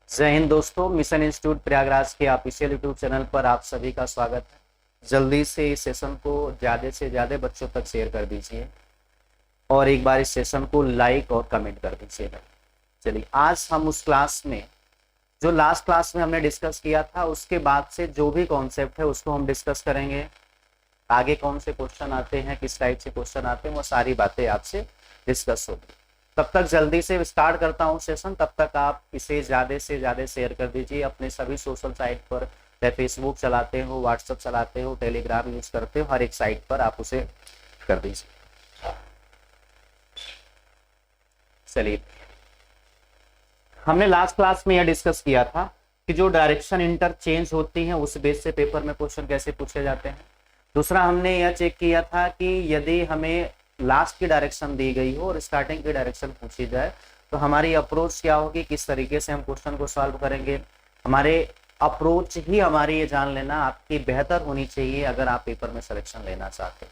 जय हिंद दोस्तों। Mission institute Prayagraj के ऑफिशियल यूट्यूब चैनल पर आप सभी का स्वागत है। जल्दी से इस सेशन को ज़्यादा से ज़्यादा बच्चों तक शेयर कर दीजिए और एक बार इस सेशन को लाइक और कमेंट कर दीजिए। चलिए, आज हम उस क्लास में जो लास्ट क्लास में हमने डिस्कस किया था उसके बाद से जो भी कॉन्सेप्ट है उसको हम डिस्कस करेंगे। आगे कौन से क्वेश्चन आते हैं, किस टाइप से क्वेश्चन आते हैं, वो सारी बातें आपसे डिस्कस होगी। तब तक जल्दी से स्टार्ट करता हूँ सेशन। तब तक आप इसे ज़्यादा से ज़्यादा शेयर कर दीजिए अपने सभी सोशल साइट पर। चाहे फेसबुक चलाते हो, व्हाट्सएप चलाते हो, टेलीग्राम यूज करते हो, हर एक साइट पर आप उसे कर दीजिए। चलिए, हमने लास्ट क्लास में यह डिस्कस किया था कि जो डायरेक्शन इंटरचेंज होती है उस बेस से पेपर में क्वेश्चन कैसे पूछे जाते हैं। दूसरा, हमने यह चेक किया था कि यदि हमें लास्ट की डायरेक्शन दी गई हो और स्टार्टिंग की डायरेक्शन पूछी जाए तो हमारी अप्रोच क्या होगी, किस तरीके से हम क्वेश्चन को सॉल्व करेंगे। हमारे अप्रोच ही हमारी ये जान लेना आपकी बेहतर होनी चाहिए अगर आप पेपर में सिलेक्शन लेना चाहते हैं।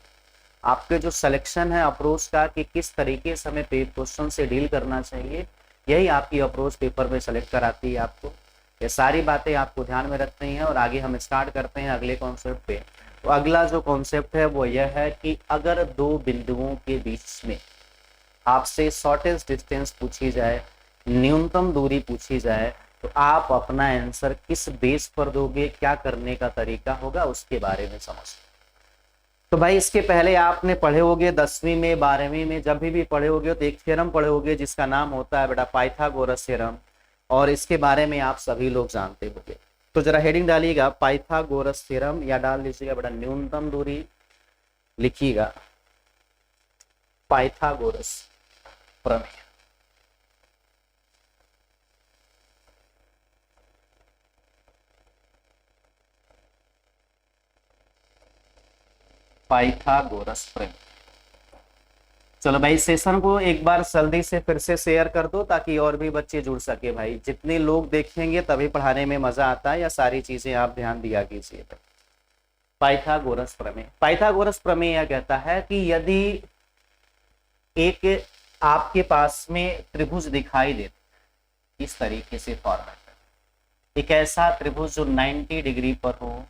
आपके जो सिलेक्शन है अप्रोच का कि किस तरीके से हमें क्वेश्चन से डील करना चाहिए, यही आपकी अप्रोच पेपर में सेलेक्ट कराती है आपको। ये सारी बातें आपको ध्यान में रखनी है और आगे हम स्टार्ट करते हैं अगले कॉन्सेप्ट पे। तो अगला जो कॉन्सेप्ट है वो यह है कि अगर दो बिंदुओं के बीच में आपसे शॉर्टेस्ट डिस्टेंस पूछी जाए, न्यूनतम दूरी पूछी जाए, तो आप अपना आंसर किस बेस पर दोगे, क्या करने का तरीका होगा, उसके बारे में समझ। तो भाई, इसके पहले आपने पढ़े होगे 10वीं में, 12वीं में, जब भी पढ़े होगे तो एक थ्योरम पढ़े होगे जिसका नाम होता है बेटा पाइथागोरस थ्योरम, और इसके बारे में आप सभी लोग जानते होंगे। तो जरा हेडिंग डालिएगा पाइथागोरस थ्योरम, या डाल लीजिएगा बेटा न्यूनतम दूरी, लिखिएगा पाइथागोरस प्रमेय। पाइथागोरस प्रमेय। चलो भाई, सेशन को एक बार जल्दी से फिर से शेयर कर दो ताकि और भी बच्चे जुड़ सके। भाई, जितने लोग देखेंगे तभी पढ़ाने में मजा आता है, या सारी चीजें आप ध्यान दिया कीजिए। पाइथागोरस प्रमेय। पाइथागोरस प्रमेय यह कहता है कि यदि एक आपके पास में त्रिभुज दिखाई दे, इस तरीके से फॉर्मेट, एक ऐसा त्रिभुज जो 90 डिग्री पर हो,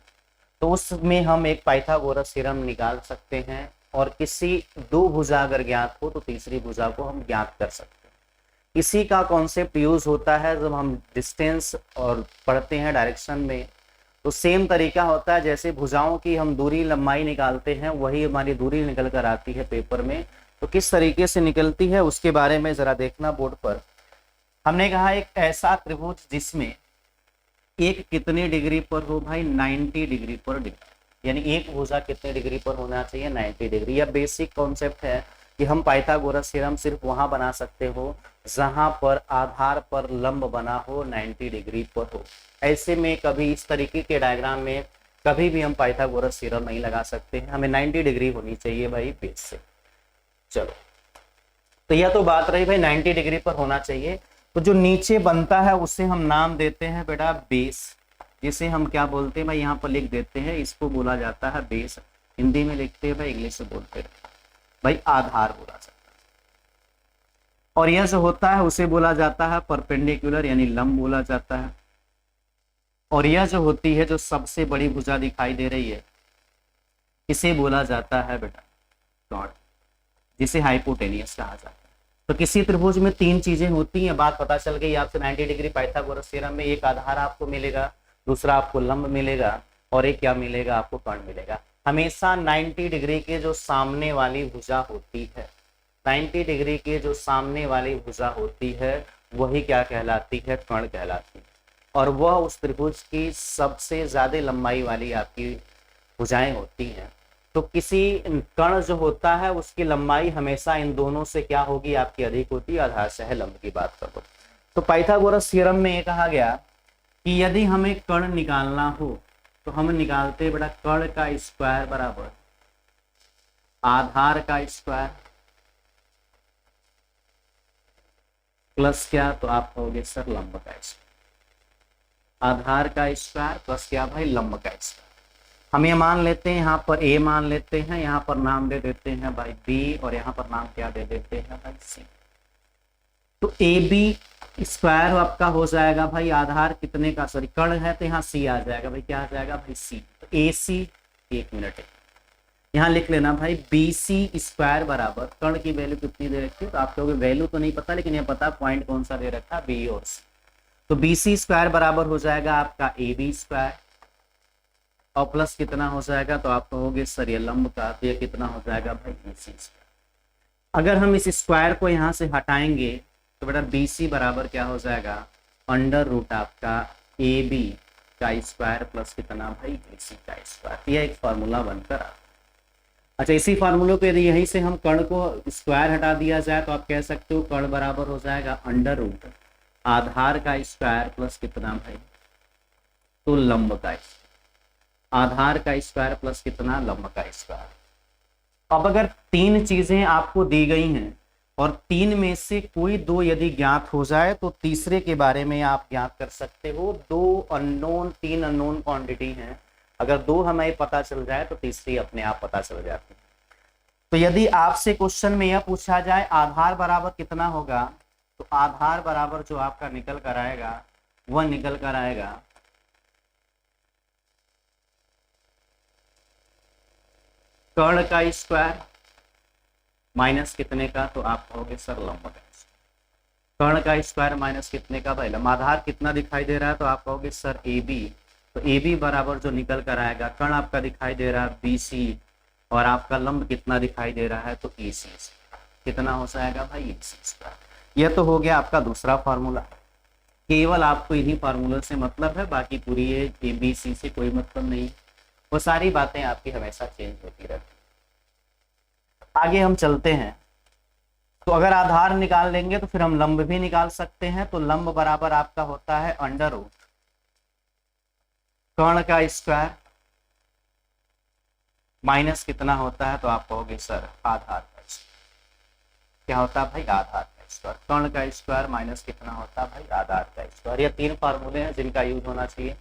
तो उसमें हम एक पाइथागोरस थ्योरम निकाल सकते हैं। और किसी दो भुजा अगर ज्ञात हो तो तीसरी भुजा को हम ज्ञात कर सकते हैं। इसी का कॉन्सेप्ट यूज होता है जब हम डिस्टेंस और पढ़ते हैं डायरेक्शन में। तो सेम तरीका होता है, जैसे भुजाओं की हम दूरी लंबाई निकालते हैं, वही हमारी दूरी निकल कर आती है पेपर में। तो किस तरीके से निकलती है उसके बारे में जरा देखना बोर्ड पर। हमने कहा एक ऐसा त्रिभुज जिसमें एक कितने डिग्री पर हो भाई, 90 डिग्री पर डिग्री, यानी एक भुजा कितने डिग्री पर होना चाहिए, 90 डिग्री। यह बेसिक कॉन्सेप्ट है कि हम पाइथागोरस थ्योरम सिर्फ वहां बना सकते हो जहां पर आधार पर लंब बना हो 90 डिग्री पर हो। ऐसे में कभी इस तरीके के डायग्राम में कभी भी हम पाइथागोरस थ्योरम नहीं लगा सकते हैं, हमें 90 डिग्री होनी चाहिए भाई बेस से। चलो, तो यह तो बात रही भाई 90 डिग्री पर होना चाहिए। तो जो नीचे बनता है उसे हम नाम देते हैं बेटा बेस, जिसे हम क्या बोलते हैं भाई, यहाँ पर लिख देते हैं, इसको बोला जाता है बेस। हिंदी में लिखते हैं भाई, इंग्लिश में बोलते हैं भाई आधार बोला जाता है। और यह जो होता है उसे बोला जाता है परपेंडिकुलर, यानी लंब बोला जाता है। और यह जो होती है, जो सबसे बड़ी भुजा दिखाई दे रही है, इसे बोला जाता है बेटा कॉर्ड, जिसे हाइपोटेनियस कहा जाता है। तो किसी त्रिभुज में तीन चीजें होती हैं, बात पता चल गई आपसे 90 डिग्री पाइथागोरस थ्योरम में। एक आधार आपको मिलेगा, दूसरा आपको लंब मिलेगा, और एक क्या मिलेगा आपको, कर्ण मिलेगा। हमेशा 90 डिग्री के जो सामने वाली भुजा होती है, 90 डिग्री के जो सामने वाली भुजा होती है, वही क्या कहलाती है, कर्ण कहलाती है। और वह उस त्रिभुज की सबसे ज्यादा लंबाई वाली आपकी भुजाएं होती हैं। तो किसी कर्ण जो होता है उसकी लंबाई हमेशा इन दोनों से क्या होगी, आपकी अधिक होती है, आधार से है लंब की बात करो। तो पाइथागोरस थ्योरम में ये कहा गया कि यदि हमें कर्ण निकालना हो तो हम निकालते बेटा कर्ण का स्क्वायर बराबर आधार का स्क्वायर प्लस क्या, तो आप कहोगे सर लंब का स्क्वायर। आधार का स्क्वायर प्लस क्या भाई, लंब का स्क्वायर। हम ये मान लेते हैं, यहाँ पर ए मान लेते हैं, यहाँ पर नाम दे देते हैं भाई बी, और यहाँ पर नाम क्या दे देते हैं भाई सी। तो ए बी स्क्वायर आपका हो जाएगा भाई आधार कितने का, सॉरी कर्ण है तो यहाँ सी आ जाएगा भाई, क्या आ जाएगा भाई सी। तो ए सी, एक मिनट है, यहाँ लिख लेना भाई बी सी स्क्वायर बराबर, कर्ण की वैल्यू कितनी दे रखी है तो आप कहोगे वैल्यू तो नहीं पता, लेकिन ये पता पॉइंट कौन सा दे रखा, बी और सी। तो बी सी स्क्वायर बराबर हो जाएगा आपका ए बी स्क्वायर, और प्लस कितना हो जाएगा, तो आप कहोगे सर ये लंब का, तो ये कितना हो जाएगा भाई बी सी स्क्वायर। अगर हम इस स्क्वायर को यहाँ से हटाएंगे तो बेटा बी सी बराबर क्या हो जाएगा, अंडर रूट आपका ए बी का स्क्वायर प्लस कितना भाई बी सी का स्क्वायर। यह एक फार्मूला बनकर आ। अच्छा, इसी फार्मूले को यदि यहीं से हम कर्ण को स्क्वायर हटा दिया जाए तो आप कह सकते हो कर्ण बराबर हो जाएगा अंडर रूट आधार का स्क्वायर प्लस कितना भाई, तो लंब का स्क्वायर, आधार का स्क्वायर प्लस कितना लंब का स्क्वायर। अब अगर तीन चीजें आपको दी गई हैं और तीन में से कोई दो यदि ज्ञात हो जाए तो तीसरे के बारे में आप ज्ञात कर सकते हो। दो अननोन, तीन अननोन क्वांटिटी हैं, अगर दो हमें पता चल जाए तो तीसरी अपने आप पता चल जाती है। तो यदि आपसे क्वेश्चन में यह पूछा जाए आधार बराबर कितना होगा, तो आधार बराबर जो आपका निकल कर आएगा वह निकल कर आएगा कर्ण का स्क्वायर माइनस कितने का, तो आप कहोगे सर लंब का। कर्ण का स्क्वायर माइनस कितने का भाई लंब, आधार कितना दिखाई दे रहा है तो आप कहोगे सर ए बी, तो ए बी बराबर जो निकल कर आएगा, कर्ण आपका दिखाई दे रहा है बी सी, और आपका लंब कितना दिखाई दे रहा है तो ए सी, कितना हो जाएगा भाई ए सी स्क्वायर। यह तो हो गया आपका दूसरा फार्मूला। केवल आपको इन्हीं फार्मूले से मतलब है, बाकी पूरी ये ए बी सी से कोई मतलब नहीं, वो सारी बातें आपकी हमेशा चेंज होती रहती। आगे हम चलते हैं, तो अगर आधार निकाल लेंगे तो फिर हम लंब भी निकाल सकते हैं। तो लंब बराबर आपका होता है अंडर रूट कर्ण का स्क्वायर माइनस कितना होता है, तो आप कहोगे सर आधार का स्क्वायर। क्या होता है भाई आधार का स्क्वायर, कर्ण का स्क्वायर माइनस कितना होता है भाई आधार का स्क्वायर। ये तीन फार्मूले हैं जिनका यूज होना चाहिए।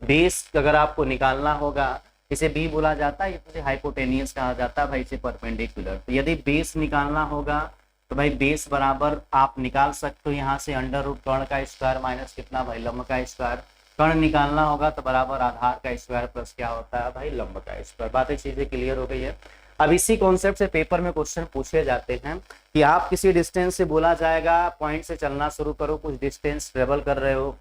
बेस अगर आपको निकालना होगा, इसे बी बोला जाता है, इसे हाइपोटेनियस कहा जाता है भाई, इसे परपेंडिकुलर। तो यदि बेस निकालना होगा तो भाई बेस बराबर आप निकाल सकते हो यहाँ से अंडर रूट कर्ण का स्क्वायर माइनस कितना भाई लंब का स्क्वायर। कर्ण निकालना होगा तो बराबर आधार का स्क्वायर प्लस क्या होता है भाई लंब का स्क्वायर। बातें चीजें क्लियर हो गई है। अब इसी कॉन्सेप्ट से पेपर में क्वेश्चन पूछे जाते हैं कि आप किसी डिस्टेंस से बोला जाएगा पॉइंट से चलना शुरू करो, कुछ डिस्टेंस ट्रेवल कर रहे हो,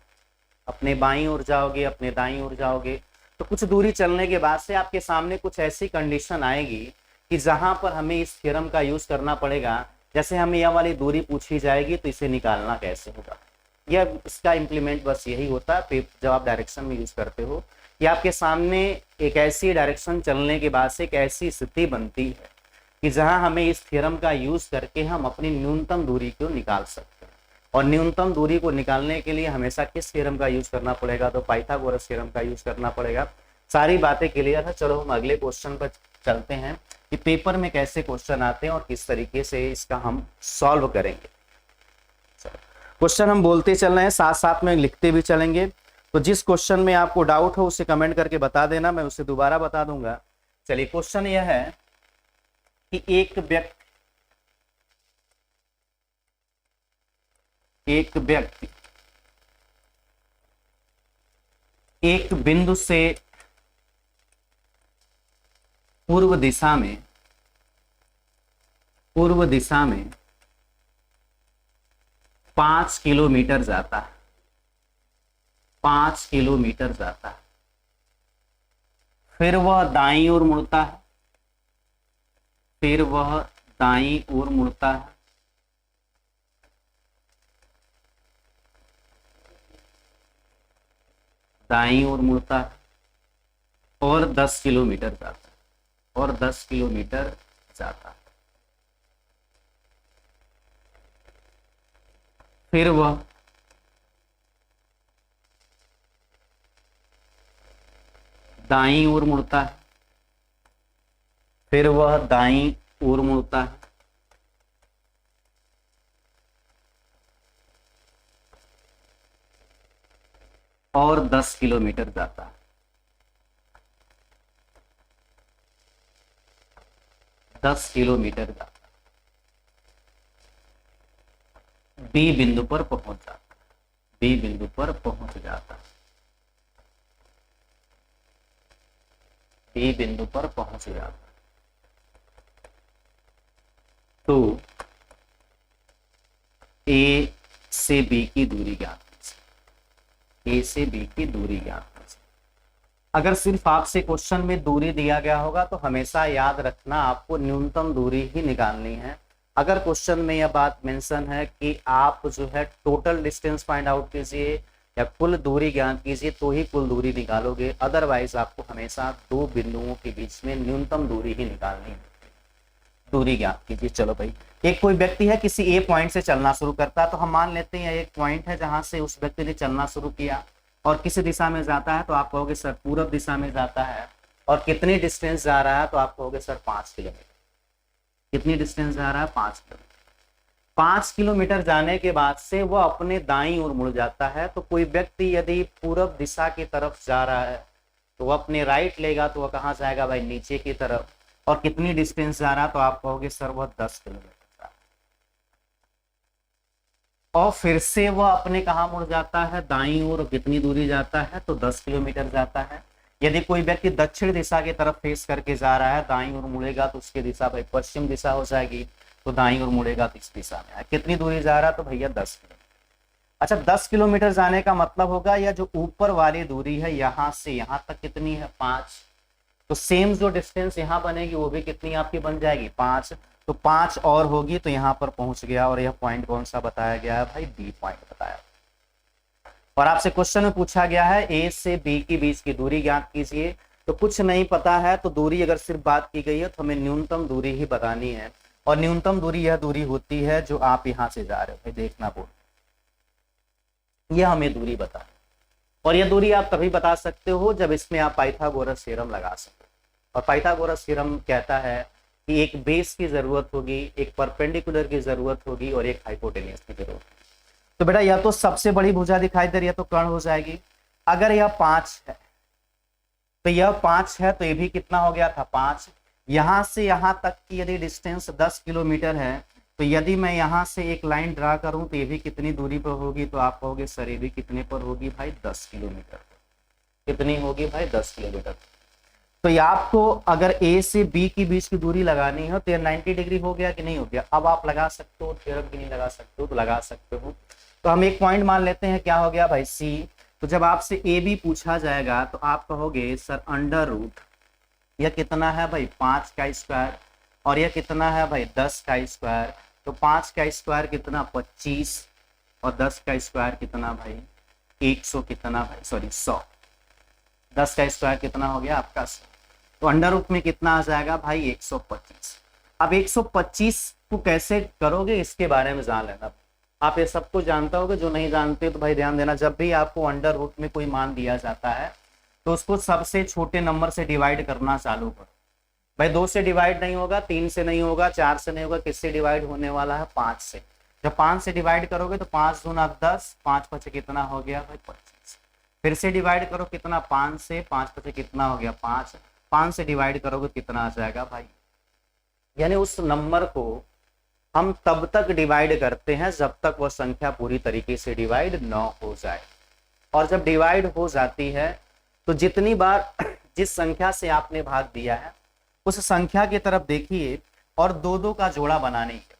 अपने बाईं ओर जाओगे, अपने दाईं ओर जाओगे, तो कुछ दूरी चलने के बाद से आपके सामने कुछ ऐसी कंडीशन आएगी कि जहां पर हमें इस थ्योरम का यूज करना पड़ेगा। जैसे हमें यह वाली दूरी पूछी जाएगी तो इसे निकालना कैसे होगा, यह इसका इम्प्लीमेंट बस यही होता है जब आप डायरेक्शन में यूज करते हो कि आपके सामने एक ऐसी डायरेक्शन चलने के बाद से एक ऐसी स्थिति बनती है कि जहां हमें इस थ्योरम का यूज करके हम अपनी न्यूनतम दूरी को निकाल सकते हैं। और न्यूनतम दूरी को निकालने के लिए हमेशा किस थ्योरम का यूज करना पड़ेगा, तो पाइथागोरस थ्योरम का यूज करना पड़ेगा। सारी बातें क्लियर है। चलो हम अगले क्वेश्चन पर चलते हैं कि पेपर में कैसे क्वेश्चन आते हैं और किस तरीके से इसका हम सॉल्व करेंगे। क्वेश्चन हम बोलते चल रहे हैं, साथ साथ में लिखते भी चलेंगे। तो जिस क्वेश्चन में आपको डाउट हो उसे कमेंट करके बता देना, मैं उसे दोबारा बता दूंगा। चलिए, क्वेश्चन यह है कि एक व्यक्ति एक बिंदु से पूर्व दिशा में 5 किलोमीटर जाता है, 5 किलोमीटर जाता है, फिर वह दाईं ओर मुड़ता है, फिर वह दाईं ओर मुड़ता है, दाईं ओर मुड़ता है और 10 किलोमीटर जाता है, और 10 किलोमीटर जाता है। फिर वह दाईं ओर मुड़ता है, फिर वह दाईं ओर मुड़ता है, और 10 किलोमीटर जाता है। 10 किलोमीटर जाता है। बी बिंदु पर पहुंच जाता है, बी बिंदु पर पहुंच जाता है, बी बिंदु पर पहुंच जाता है। तो ए से बी की दूरी ज्ञात कीजिए, ए से बी की दूरी ज्ञात कीजिए। अगर सिर्फ आपसे क्वेश्चन में दूरी दिया गया होगा तो हमेशा याद रखना आपको न्यूनतम दूरी ही निकालनी है। अगर क्वेश्चन में यह बात मेंशन है कि आप जो है टोटल डिस्टेंस फाइंड आउट कीजिए या कुल दूरी ज्ञात कीजिए तो ही कुल दूरी निकालोगे, अदरवाइज आपको हमेशा दो बिंदुओं के बीच में न्यूनतम दूरी ही निकालनी है। दूरी ज्ञात कीजिए। चलो भाई, एक कोई व्यक्ति है किसी ए पॉइंट से चलना शुरू करता है, तो हम मान लेते हैं एक पॉइंट है जहां से उस व्यक्ति ने चलना शुरू किया और किस दिशा में जाता है, तो आप कहोगे सर पूरब दिशा में जाता है। और कितनी डिस्टेंस जा रहा है, तो आप कहोगे सर 5 किलोमीटर। कितनी डिस्टेंस जा रहा है, 5 किलोमीटर। 5 किलोमीटर जाने के बाद से वह अपने दाईं ओर मुड़ जाता है। तो कोई व्यक्ति यदि पूरब दिशा की तरफ जा रहा है तो वह अपने राइट लेगा तो वह कहाँ जाएगा भाई, नीचे की तरफ। और कितनी डिस्टेंस जा रहा है, तो आप कहोगे सर वह 10 किलोमीटर जा रहा है। और फिर से वह अपने कहाँ मुड़ जाता है, दाईं ओर। कितनी दूरी जाता है, तो 10 किलोमीटर जाता है। यदि कोई व्यक्ति दक्षिण दिशा की तरफ फेस करके जा रहा है, दाईं ओर मुड़ेगा तो उसकी दिशा भाई पश्चिम दिशा हो जाएगी। तो दाईं ओर मुड़ेगा तो इस दिशा में। कितनी दूरी जा रहा है, तो भैया 10 किलोमीटर। अच्छा, 10 किलोमीटर जाने का मतलब होगा यह जो ऊपर वाली दूरी है यहां से यहां तक कितनी है, 5। तो सेम जो डिस्टेंस यहाँ बनेगी वो भी कितनी आपकी बन जाएगी, 5। तो 5 और होगी तो यहाँ पर पहुंच गया। और यह पॉइंट कौन सा बताया गया है भाई, बी पॉइंट बताया। और आपसे क्वेश्चन में पूछा गया है ए से बी के बीच की दूरी ज्ञात कीजिए। तो कुछ नहीं पता है तो दूरी अगर सिर्फ बात की गई है तो हमें न्यूनतम दूरी ही बतानी है। और न्यूनतम दूरी यह दूरी होती है जो आप यहाँ से जा रहे हो। भाई देखना बोल, यह हमें दूरी बता। और यह दूरी आप तभी बता सकते हो जब इसमें आप पाइथागोरस थ्योरम लगा सको। और पाइथागोरस थ्योरम कहता है कि एक बेस की जरूरत होगी, एक परपेंडिकुलर की जरूरत होगी और एक हाइपोटेन्यूस की जरूरत होगी। तो बेटा यह तो सबसे बड़ी भुजा दिखाई दे रही है तो कर्ण हो जाएगी। अगर यह 5 है तो यह 5 है तो ये भी कितना हो गया था, 5। यहां से यहां तक की यदि डिस्टेंस 10 किलोमीटर है तो यदि मैं यहां से एक लाइन ड्रा करूं तो ये भी कितनी दूरी पर होगी, तो आप कहोगे सर ये भी कितने पर होगी भाई, 10 किलोमीटर। कितनी होगी भाई, 10 किलोमीटर। तो ये आपको अगर ए से बी के बीच की दूरी लगानी हो तो ये 90 डिग्री हो गया कि नहीं हो गया। अब आप लगा सकते हो थ्योरम की नहीं लगा सकते हो तो लगा सकते हो। तो हम एक पॉइंट मान लेते हैं, क्या हो गया भाई, सी। तो जब आपसे ए बी पूछा जाएगा तो आप कहोगे सर अंडर रूट, यह कितना है भाई 5 का स्क्वायर, और यह कितना है भाई 10 का स्क्वायर। तो 5 का स्क्वायर कितना, 25, और 10 का स्क्वायर कितना भाई 100, कितना भाई सॉरी 100। 10 का स्क्वायर कितना हो गया आपका 100। तो अंडर रूट में कितना आ जाएगा भाई 125। अब 125 को कैसे करोगे इसके बारे में जान लेना। आप ये सब कुछ जानते होगे, जो नहीं जानते तो भाई ध्यान देना, जब भी आपको अंडर रूट में कोई मान दिया जाता है तो उसको सबसे छोटे नंबर से डिवाइड करना चालू करो। भाई 2 से डिवाइड नहीं होगा, 3 से नहीं होगा, 4 से नहीं होगा, किससे डिवाइड होने वाला है, 5 से। जब 5 से डिवाइड करोगे तो 5 दूना 10, 5 पचे कितना हो गया भाई 25। फिर से डिवाइड करो कितना, 5 से, 5 पचे कितना हो गया 5। 5 से डिवाइड करोगे कितना आ जाएगा भाई। यानी उस नंबर को हम तब तक डिवाइड करते हैं जब तक वह संख्या पूरी तरीके से डिवाइड न हो जाए। और जब डिवाइड हो जाती है तो जितनी बार जिस संख्या से आपने भाग दिया है उस संख्या की तरफ देखिए और 2-2 का जोड़ा बनाने के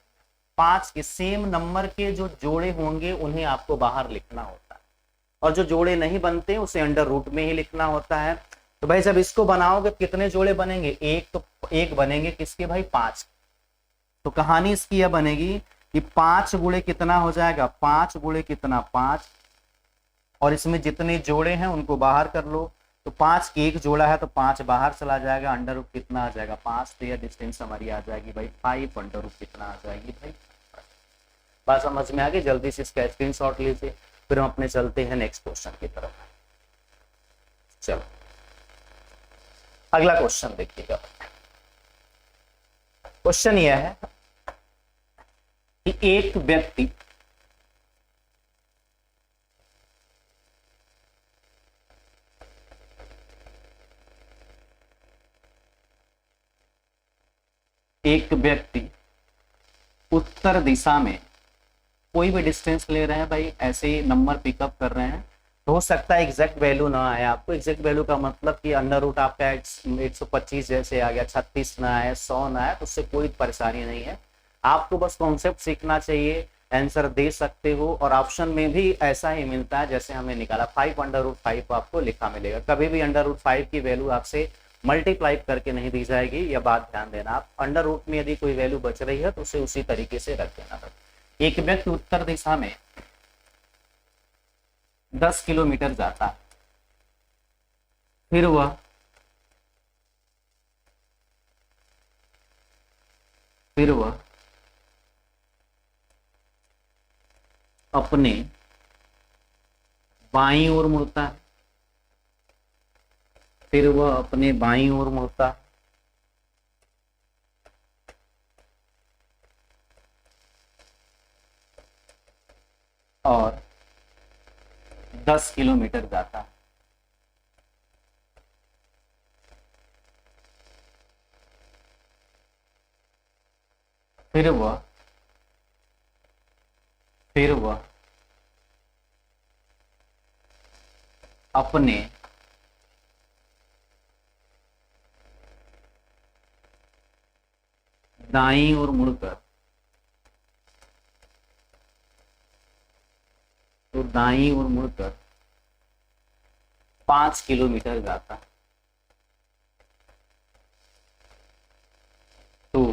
5 के सेम नंबर के जो जोड़े होंगे उन्हें आपको बाहर लिखना होता है। और जो जोड़े नहीं बनते उसे अंडर रूट में ही लिखना होता है। तो भाई जब इसको बनाओगे कितने जोड़े बनेंगे, एक, तो एक बनेंगे किसके भाई 5। तो कहानी इसकी यह बनेगी कि 5 गुणे कितना हो जाएगा, 5 गुणे कितना 5, और इसमें जितने जोड़े हैं उनको बाहर कर लो। तो 5 एक जोड़ा है तो 5 बाहर चला जाएगा, अंडर रूट कितना आ जाएगा 5। तो यह डिस्टेंस हमारी आ जाएगी भाई 5, अंडर रूट कितना आ जाएगी भाई। बात समझ में आ गई, जल्दी से इसका स्क्रीनशॉट लीजिए, फिर हम अपने चलते हैं नेक्स्ट क्वेश्चन की तरफ। चलो अगला क्वेश्चन देखिएगा। क्वेश्चन यह है कि एक व्यक्ति उत्तर दिशा में कोई भी डिस्टेंस ले रहे हैं भाई, ऐसे ही नंबर पिकअप कर रहे हैं, तो हो सकता है एग्जैक्ट वैल्यू ना आए आपको। एग्जैक्ट वैल्यू का मतलब कि अंडर रूट आपका 125 जैसे आ गया, 36 ना आए, 100 ना आए, तो उससे कोई परेशानी नहीं है। आपको बस कॉन्सेप्ट सीखना चाहिए, आंसर दे सकते हो। और ऑप्शन में भी ऐसा ही मिलता है जैसे हमने निकाला, 5 √5 आपको लिखा मिलेगा। कभी भी अंडर रूट 5 की वैल्यू आपसे मल्टीप्लाई करके नहीं दी जाएगी, यह बात ध्यान देना। आप अंडर रूट में यदि कोई वैल्यू बच रही है तो उसे उसी तरीके से रख देना। एक व्यक्ति उत्तर दिशा में 10 किलोमीटर जाता है, फिर वह अपने बाईं ओर मुड़ता है, फिर वह अपने बाईं ओर मुड़ता है, और 10 किलोमीटर जाता है। फिर वह अपने दाईं ओर मुड़कर, तो दाईं ओर मुड़कर 5 किलोमीटर जाता है। तो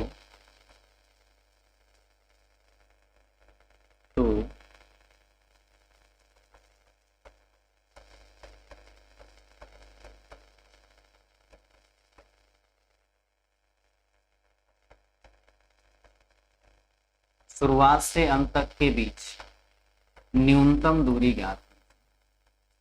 शुरुआत से अंत तक के बीच न्यूनतम दूरी ज्ञात,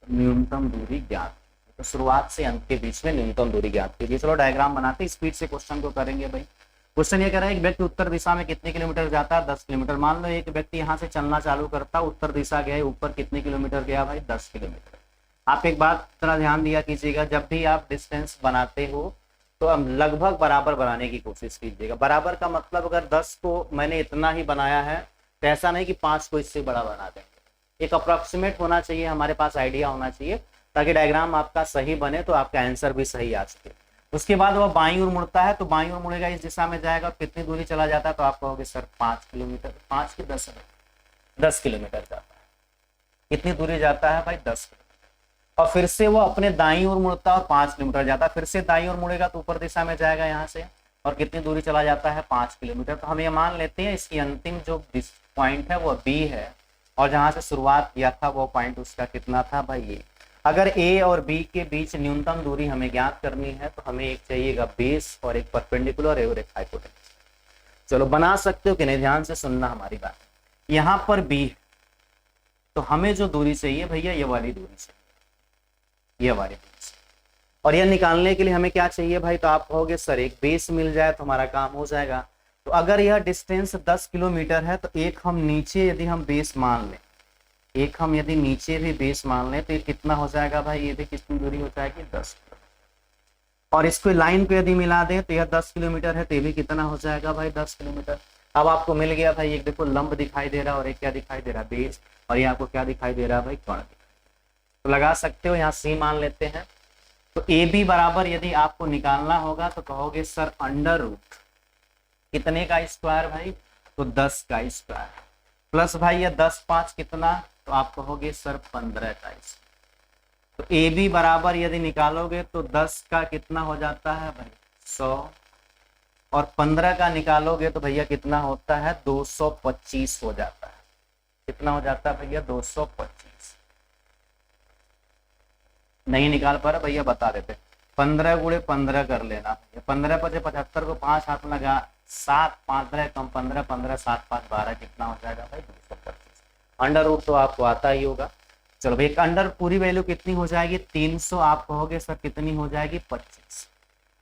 न्यूनतम दूरी ज्ञात। तो शुरुआत से अंत के बीच में न्यूनतम दूरी ज्ञात कीजिए। चलो डायग्राम बनाते, स्पीड से क्वेश्चन को करेंगे भाई। क्वेश्चन ये कह रहा है एक व्यक्ति उत्तर दिशा में कितने किलोमीटर जाता है, 10 किलोमीटर। मान लो एक व्यक्ति यहाँ से चलना चालू करता, उत्तर दिशा गया, ऊपर कितने किलोमीटर गया भाई, 10 किलोमीटर। आप एक बात तरह ध्यान दिया कीजिएगा, जब भी आप डिस्टेंस बनाते हो तो हम लगभग बराबर बनाने की कोशिश कीजिएगा। बराबर का मतलब अगर 10 को मैंने इतना ही बनाया है तो ऐसा नहीं कि 5 को इससे बड़ा बना देंगे। एक अप्रोक्सीमेट होना चाहिए, हमारे पास आइडिया होना चाहिए, ताकि डायग्राम आपका सही बने तो आपका आंसर भी सही आ सके। उसके बाद वह बाईं ओर मुड़ता है, तो बाईं ओर मुड़ेगा, इस दिशा में जाएगा, कितनी दूरी चला जाता है, तो आप कहोगे सर 5 किलोमीटर। 5 की 10 किलोमीटर जाता है। कितनी दूरी जाता है भाई, 10 किलोमीटर। और फिर से वो अपने दाईं ओर मुड़ता है और 5 किलोमीटर जाता है। फिर से दाईं ओर मुड़ेगा तो ऊपर दिशा में जाएगा यहाँ से, और कितनी दूरी चला जाता है, 5 किलोमीटर। तो हम ये मान लेते हैं इसकी अंतिम जो पॉइंट है वो बी है, और जहां से शुरुआत किया था वो पॉइंट उसका कितना था भाई, ये। अगर ए और बी के बीच न्यूनतम दूरी हमें ज्ञात करनी है तो हमें एक चाहिएगा बेस और एक परपेंडिकुलर और एक हाइपोटेन्यूज। चलो बना सकते हो कि नहीं, ध्यान से सुनना हमारी बात। यहाँ पर बी, तो हमें जो दूरी चाहिए भैया ये वाली दूरी चाहिए, ये वाली दूरी। और यह निकालने के लिए हमें क्या चाहिए भाई, तो आप कहोगे सर एक बेस मिल जाए तो हमारा काम हो जाएगा। तो अगर यह डिस्टेंस 10 किलोमीटर है तो एक हम नीचे यदि हम बेस मान लें, एक हम यदि नीचे भी बेस मान लें तो ये कितना हो जाएगा भाई, ये भी कितनी दूरी हो जाएगी, 10 किलोमीटर। और इसको लाइन को यदि मिला दें तो यह 10 किलोमीटर है, तो ये भी कितना हो जाएगा भाई, 10 किलोमीटर। अब आपको मिल गया भाई, एक देखो लंब दिखाई दे रहा है और एक क्या दिखाई दे रहा है, बेस, और ये आपको क्या दिखाई दे रहा है भाई, कर्ण। तो लगा सकते हो, यहाँ सी मान लेते हैं। तो ए बी बराबर यदि आपको निकालना होगा तो कहोगे सर अंडर रूट कितने का स्क्वायर भाई, तो 10 का स्क्वायर, प्लस भाई ये 10 5 कितना, तो आप कहोगे सर 15 का स्क्वायर। तो ए बी बराबर यदि निकालोगे तो 10 का कितना हो जाता है भाई, 100, और 15 का निकालोगे तो भैया कितना होता है, 225 हो जाता है। कितना हो जाता है भैया, 225। नहीं निकाल पा रहा भैया बता देते, 15 गुणे 15 कर लेना। 15 पचे 75 को 5 हाथ लगा, 7 15 कम 15, 15 7 5 12, कितना हो जाएगा भाई, 225। अंडर रूट तो आपको आता ही होगा। चलो भाई, एक अंडर पूरी वैल्यू कितनी हो जाएगी, 300। आप कहोगे सर कितनी हो जाएगी, 25।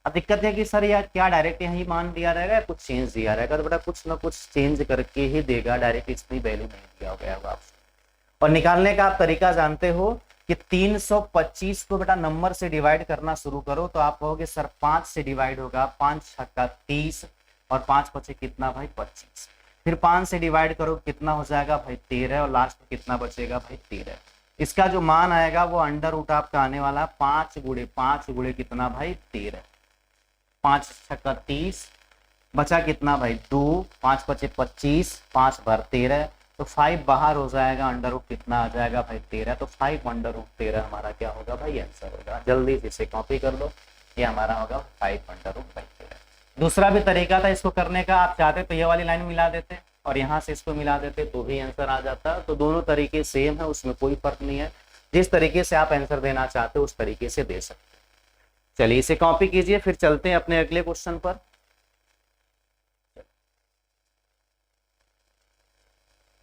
अब दिक्कत है कि सर यार क्या डायरेक्ट यही मान दिया रहेगा या कुछ चेंज दिया रहेगा, तो बेटा कुछ ना कुछ चेंज करके ही देगा, डायरेक्ट इतनी वैल्यू नहीं दिया गया होगा आपसे। और निकालने का आप तरीका जानते हो कि 325 को बेटा नंबर से डिवाइड करना शुरू करो, तो आप कहोगे सर 5 से डिवाइड होगा, 5 छक्का 30 और 5 बचे कितना भाई, 25। फिर 5 से डिवाइड करो, कितना हो जाएगा भाई 13, और लास्ट में कितना बचेगा भाई 13। इसका जो मान आएगा वो अंडर रूट आपका आने वाला 5 गुणे कितना भाई 13, 5 छक्का 30, बचा कितना भाई 2, 5 बचे 25, 5 भर 13, तो 5 बाहर हो जाएगा, अंडर रूट कितना आ जाएगा भाई 13, तो 5 अंडर रूट 13 हमारा क्या होगा भाई आंसर होगा। जल्दी से इसे कॉपी कर लो, ये हमारा होगा 5 अंडर रूट 13। दूसरा भी तरीका था इसको करने का, आप चाहते तो ये वाली लाइन मिला देते और यहाँ से इसको मिला देते तो भी आंसर आ जाता। तो दोनों तरीके सेम है, उसमें कोई फर्क नहीं है, जिस तरीके से आप आंसर देना चाहते हो उस तरीके से दे सकते हैं। चलिए इसे कॉपी कीजिए, फिर चलते हैं अपने अगले क्वेश्चन पर।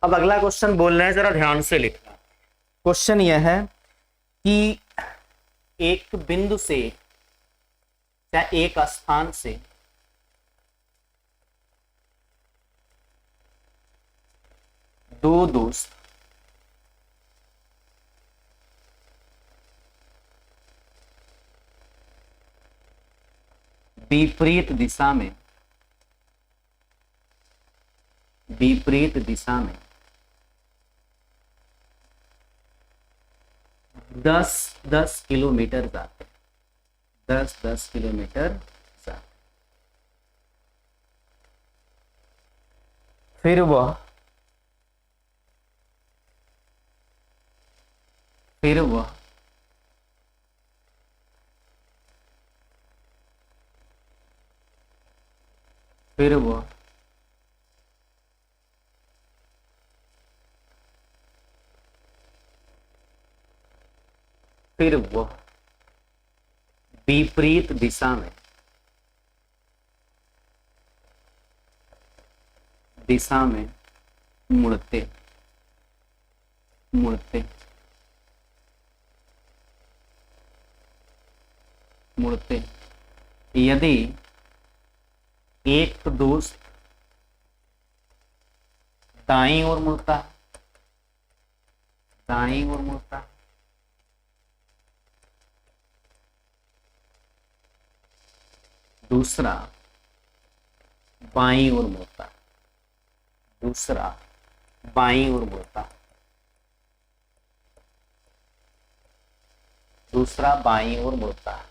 अब अगला क्वेश्चन बोल रहे हैं, जरा ध्यान से लिखना। क्वेश्चन यह है कि एक बिंदु से या एक स्थान से दो दोस्त विपरीत दिशा में 10 किलोमीटर जाते, 10 किलोमीटर जाते, फिर वह फिर वह फिर वह विपरीत दिशा में मुड़ते यदि एक दोस्त दाईं ओर मुड़ता है, दूसरा बाईं ओर मुड़ता है,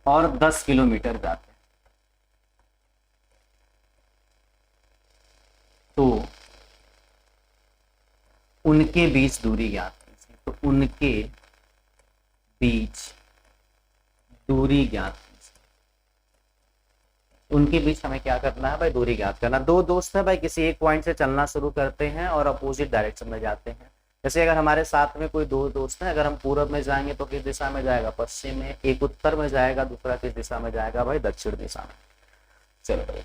और 10 किलोमीटर जाते हैं, तो उनके बीच दूरी ज्ञात कीजिए। तो उनके बीच दूरी ज्ञात कीजिए। उनके बीच हमें क्या करना है भाई, दूरी ज्ञात करना। दो दोस्त है भाई, किसी एक पॉइंट से चलना शुरू करते हैं और अपोजिट डायरेक्शन में जाते हैं। जैसे अगर हमारे साथ में कोई दो दोस्त हैं, अगर हम पूरब में जाएंगे तो किस दिशा में जाएगा, पश्चिम में। एक उत्तर में जाएगा, दूसरा किस दिशा में जाएगा भाई, दक्षिण दिशा में। चलो भाई,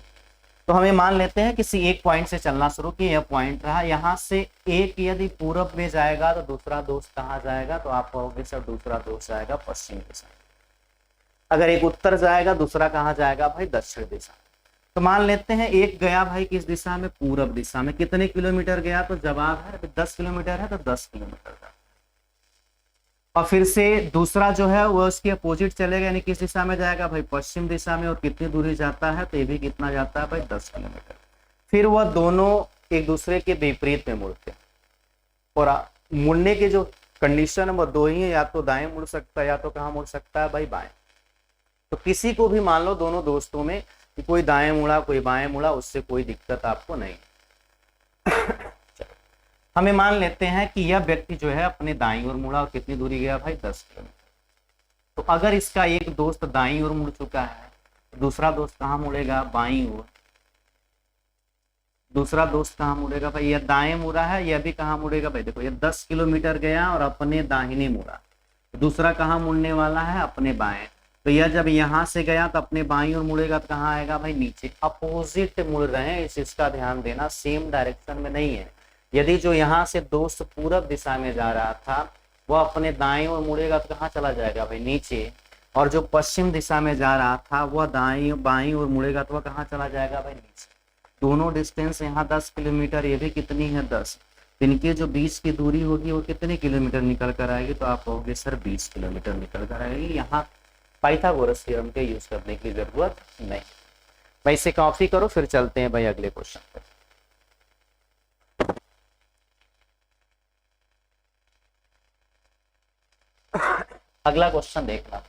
तो हमें मान लेते हैं किसी एक पॉइंट से चलना शुरू किया, यह पॉइंट रहा। यहाँ से एक यदि पूरब में जाएगा तो दूसरा दोस्त कहाँ जाएगा, तो आप कहोगे सर दूसरा दोस्त जाएगा पश्चिम दिशा। अगर एक उत्तर जाएगा, दूसरा कहाँ जाएगा भाई, दक्षिण दिशा। तो मान लेते हैं एक गया भाई किस दिशा में, पूरब दिशा में। कितने किलोमीटर गया, तो जवाब है 10 किलोमीटर है, तो 10 किलोमीटर का। और फिर से दूसरा जो है वो उसके अपोजिट चलेगा, यानी किस दिशा में जाएगा भाई, पश्चिम दिशा में। और कितनी दूरी जाता है, तो ये भी कितना जाता है भाई, 10 किलोमीटर। फिर वह दोनों एक दूसरे के विपरीत में मुड़ते हैं, और मुड़ने के जो कंडीशन है वो दो ही है, या तो दाएं मुड़ सकता है या तो कहाँ मुड़ सकता है भाई, बाएं। तो किसी को भी मान लो दोनों दोस्तों में कि कोई दाएं मुड़ा कोई बाएं मुड़ा, उससे कोई दिक्कत आपको नहीं। हमें मान लेते हैं कि यह व्यक्ति जो है अपने दाईं ओर मुड़ा, और कितनी दूरी गया भाई, 10 किलोमीटर। तो अगर इसका एक दोस्त दाईं ओर मुड़ चुका है, तो दूसरा दोस्त कहाँ मुड़ेगा, बाईं ओर। दूसरा दोस्त कहाँ मुड़ेगा भाई, यह दाएं मुड़ा है, यह भी कहाँ मुड़ेगा भाई, देखो यह 10 किलोमीटर गया और अपने दाहिने मुड़ा। दूसरा कहाँ मुड़ने वाला है, अपने बाएं। तो यह जब यहाँ से गया तो अपने बाईं ओर मुड़ेगा, तो कहाँ आएगा भाई, नीचे। अपोजिट मुड़ रहे हैं, इस चीज का ध्यान देना, सेम डायरेक्शन में नहीं है। यदि जो यहाँ से दोस्त पूरब दिशा में जा रहा था वह अपने दाएं ओर मुड़ेगा तो कहाँ चला जाएगा भाई, नीचे। और जो पश्चिम दिशा में जा रहा था वह बाईं ओर मुड़ेगा तो वह कहाँ चला जाएगा भाई, नीचे। दोनों डिस्टेंस यहाँ 10 किलोमीटर, ये भी कितनी है 10। इनके जो बीच की दूरी होगी वो कितने किलोमीटर निकल कर आएगी, तो आप कहोगे सर 20 किलोमीटर निकल कर आएगी। यहाँ पाइथागोरस थ्योरम के यूज करने की जरूरत नहीं। भाई इसे कॉपी करो, फिर चलते हैं भाई अगले क्वेश्चन पे। अगला क्वेश्चन देखना,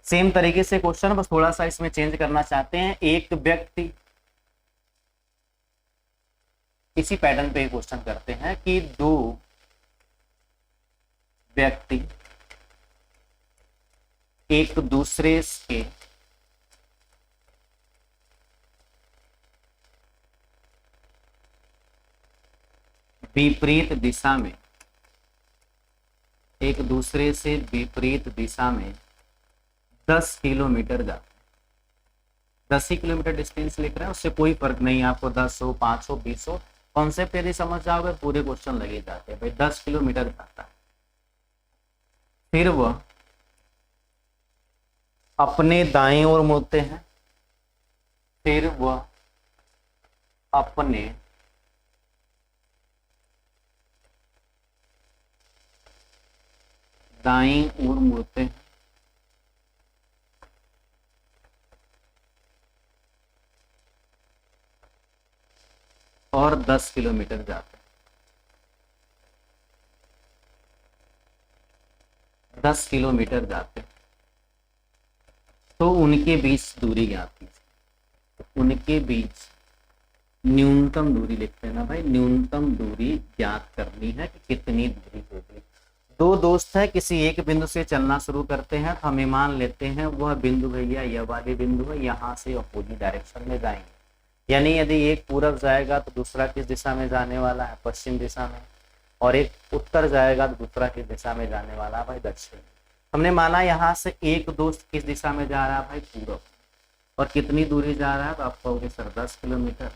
सेम तरीके से क्वेश्चन, बस थोड़ा सा इसमें चेंज करना चाहते हैं। एक व्यक्ति, इसी पैटर्न पे क्वेश्चन करते हैं कि दो व्यक्ति एक दूसरे के विपरीत दिशा में, एक दूसरे से विपरीत दिशा में 10 किलोमीटर जाते, 10 ही किलोमीटर डिस्टेंस लिख रहे हैं, उससे कोई फर्क नहीं, आपको 10 हो 5 हो 20 हो, कॉन्सेप्ट यदि समझ जाओगे पूरे क्वेश्चन लगे जाते हैं। भाई 10 किलोमीटर जाता है, फिर वह अपने दाएं ओर मुड़ते हैं, फिर वह अपने दाएं ओर मुड़ते हैं, और 10 किलोमीटर जाते हैं, 10 किलोमीटर जाते हैं। तो उनके बीच दूरी ज्ञात कीजिए। उनके बीच न्यूनतम दूरी लिखते हैं ना भाई, न्यूनतम दूरी ज्ञात करनी है कि कितनी दूरी होगी। दो दोस्त है, किसी एक बिंदु से चलना शुरू करते हैं, तो हमें मान लेते हैं वह बिंदु भैया यह वाले बिंदु है, यहाँ से अपोजिट डायरेक्शन में जाएंगे। यानी यदि एक पूरब जाएगा तो दूसरा किस दिशा में जाने वाला है, पश्चिम दिशा में, और एक उत्तर जाएगा तो दूसरा किस दिशा में जाने वाला है भाई, दक्षिण। हमने माना यहाँ से एक दोस्त किस दिशा में जा रहा है भाई, पूरब, और कितनी दूरी जा रहा है, तो आप कहोगे सर 10 किलोमीटर।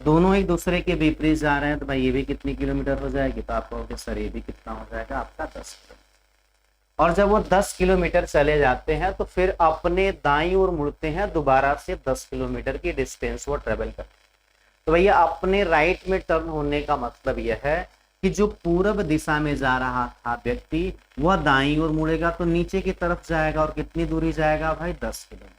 दोनों एक दूसरे के विपरीत जा रहे हैं, तो भाई ये भी कितनी किलोमीटर हो जाएगी, तो आप कहोगे सर ये भी कितना हो जाएगा आपका 10 किलोमीटर। और जब वो 10 किलोमीटर चले जाते हैं तो फिर अपने दाईं ओर मुड़ते हैं, दोबारा से 10 किलोमीटर की डिस्टेंस वो ट्रेवल करते हैं। तो भैया अपने राइट में टर्न होने का मतलब यह है कि जो पूर्व दिशा में जा रहा था व्यक्ति, वह दाईं ओर मुड़ेगा तो नीचे की तरफ जाएगा, और कितनी दूरी जाएगा भाई 10 किलोमीटर।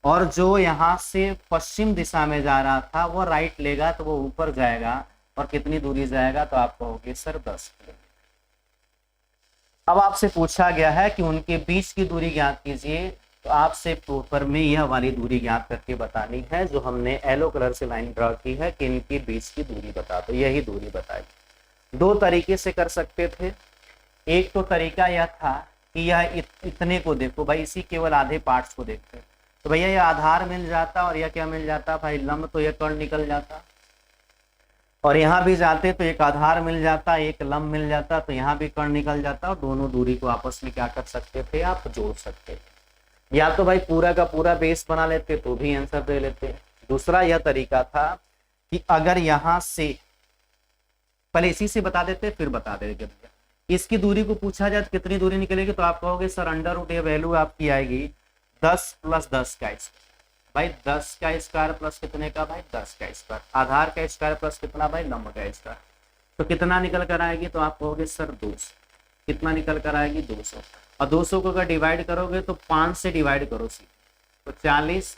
और जो यहाँ से पश्चिम दिशा में जा रहा था वह राइट लेगा तो वो ऊपर जाएगा, और कितनी दूरी जाएगा, तो आप कहोगे सर 10 किलोमीटर। अब आपसे पूछा गया है कि उनके बीच की दूरी ज्ञात कीजिए, तो आपसे पेपर में यह वाली दूरी ज्ञात करके बतानी है, जो हमने येलो कलर से लाइन ड्रॉ की है कि इनके बीच की दूरी बता दो, यही दूरी बताई। दो तरीके से कर सकते थे। एक तो तरीका यह था कि यह इतने को देखो भाई, इसी केवल आधे पार्ट्स को देखते, तो भैया यह आधार मिल जाता, और यह क्या मिल जाता भाई, लंब, तो यह कर्ण निकल जाता, और यहाँ भी जाते तो एक आधार मिल जाता, एक लंब मिल जाता, तो यहाँ भी कर्ण निकल जाता, और दोनों दूरी को आपस में क्या कर सकते थे, आप जोड़ सकते थे। या तो भाई पूरा का पूरा बेस बना लेते तो भी आंसर दे लेते। दूसरा यह तरीका था कि अगर यहाँ से, पहले इसी से बता देते फिर बता देते, इसकी दूरी को पूछा जाए तो कितनी दूरी निकलेगी, तो आप कहोगे सर अंडर रूट, ये वैल्यू आपकी आएगी 10 + 10 का स्क्वायर, भाई 10 का स्क्वायर प्लस कितने का भाई, 10 का स्क्वायर, आधार का स्क्वायर प्लस कितना भाई, लंब का स्क्वायर, तो कितना निकल कर आएगी, तो आप कहोगे सर 200। कितना निकल कर आएगी, 200। और 200 को अगर डिवाइड करोगे तो 5 से डिवाइड करो सी, तो 40,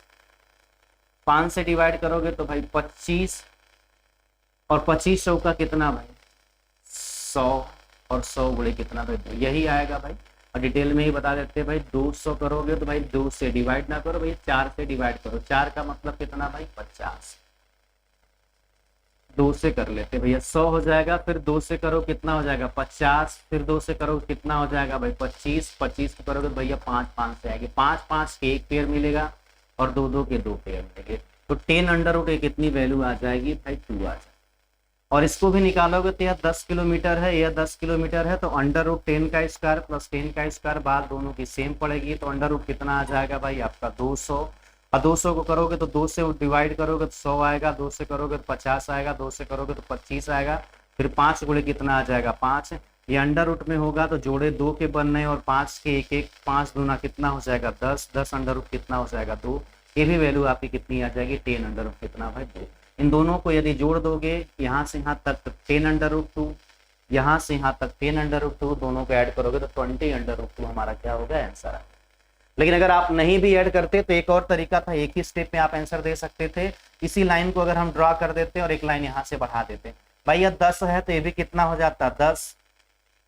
5 से डिवाइड करोगे तो भाई 25, और 2500 का कितना भाई 100, और 100 गुणे कितना भाई 2, यही आएगा भाई। और डिटेल में ही बता देते हैं भाई, 200 करोगे तो भाई 2 से डिवाइड ना करो भाई, 4 से डिवाइड करो, 4 का मतलब कितना भाई 50, 2 से कर लेते भैया 100 हो जाएगा, फिर 2 से करो कितना हो जाएगा 50, फिर 2 से करो कितना हो जाएगा भाई 25, 25 को करोगे तो भैया 5 5 से आएगी, 5 5 के एक पेयर मिलेगा, और 2 2 के 2 पेयर मिलेंगे, तो 10 अंडर रूट कितनी वैल्यू आ जाएगी भाई 2 आ जाएगी। और इसको भी निकालोगे तो यह 10 किलोमीटर है, यह 10 किलोमीटर है, तो अंडर रूट 10 का स्क्वायर प्लस 10 का स्क्वायर, बात दोनों की सेम पड़ेगी, तो अंडर रूट कितना आ जाएगा भाई आपका 200, और 200 को करोगे तो 2 से डिवाइड करोगे तो 100 आएगा, 2 से करोगे तो 50 आएगा, 2 से करोगे तो 25 आएगा, फिर 5 गुणे कितना आ जाएगा 5, ये अंडर रूट में होगा तो जोड़े 2 के बनने, और 5 के एक एक, 5 दूना कितना हो जाएगा 10, 10 अंडर रूट कितना हो जाएगा 2, ये भी वैल्यू आपकी कितनी आ जाएगी 10 अंडर रूट कितना भाई 2। इन दोनों को यदि जोड़ दोगे यहाँ से यहाँ तक 10 अंडर रूट 2, यहाँ से यहाँ तक 10 अंडर रूट 2, दोनों को ऐड करोगे तो 20 अंडर रूट 2 हमारा क्या होगा आंसर। लेकिन अगर आप नहीं भी ऐड करते तो एक और तरीका था, एक ही स्टेप में आप आंसर दे सकते थे। इसी लाइन को अगर हम ड्रॉ कर देते और एक लाइन यहाँ से बढ़ा देते, भाई यह 10 है तो ये भी कितना हो जाता 10,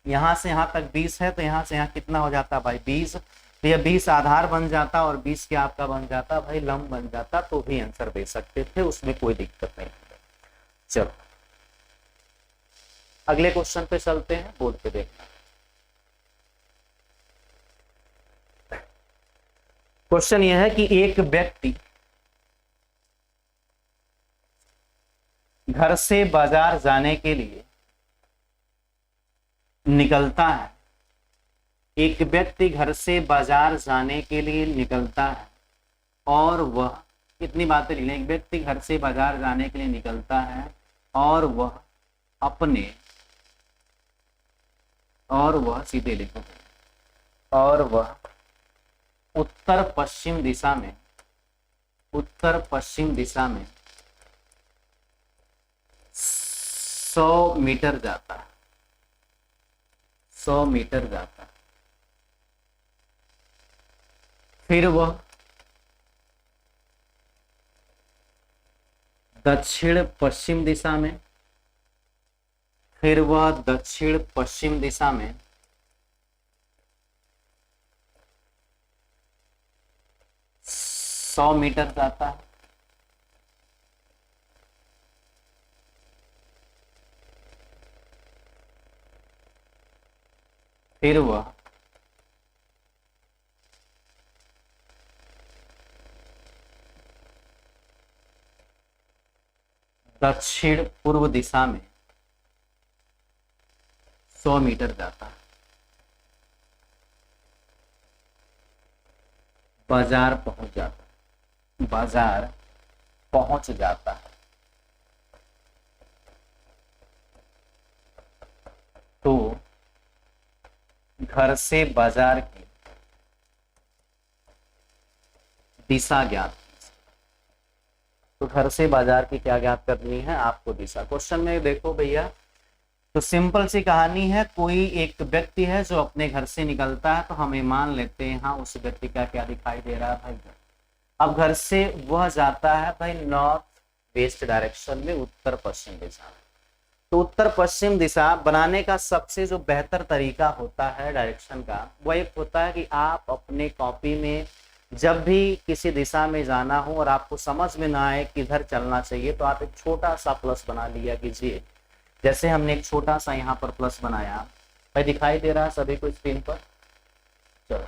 यहाँ से यहाँ तक 20 है तो यहाँ से यहाँ कितना हो जाता भाई 20, तो यह 20 आधार बन जाता और 20 क्या आपका बन जाता भाई लंब बन जाता, तो भी आंसर दे सकते थे, उसमें कोई दिक्कत नहीं। चलो अगले क्वेश्चन पे चलते हैं, बोल के देखना। क्वेश्चन यह है कि एक व्यक्ति घर से बाजार जाने के लिए निकलता है, एक व्यक्ति घर से बाजार जाने के लिए निकलता है और वह, इतनी बातें लिख लें, एक व्यक्ति घर से बाजार जाने के लिए निकलता है और वह सीधे लिखो, और वह उत्तर पश्चिम दिशा में 100 मीटर जाता है, 100 मीटर जाता है। फिर वह दक्षिण पश्चिम दिशा में 100 मीटर जाता है। फिर वह दक्षिण पूर्व दिशा में 100 मीटर जाता है, बाजार पहुंच जाता है। तो घर से बाजार की दिशा ज्ञात, तो घर से बाजार की क्या ज्ञात करनी है आपको, दिशा। क्वेश्चन में देखो भैया, तो सिंपल सी कहानी है, कोई एक व्यक्ति है जो अपने घर से निकलता है, तो हमें मान लेते हैं हाँ उस व्यक्ति का क्या दिखाई दे रहा है भाई घर। अब घर से वह जाता है भाई नॉर्थ वेस्ट डायरेक्शन में, उत्तर पश्चिम दिशा में। तो उत्तर पश्चिम दिशा बनाने का सबसे जो बेहतर तरीका होता है डायरेक्शन का, वह एक होता है कि आप अपने कॉपी में जब भी किसी दिशा में जाना हो और आपको समझ में ना आए किधर चलना चाहिए, तो आप एक छोटा सा प्लस बना लिया कीजिए। जैसे हमने एक छोटा सा यहाँ पर प्लस बनाया, भाई दिखाई दे रहा है सभी को स्क्रीन पर। चलो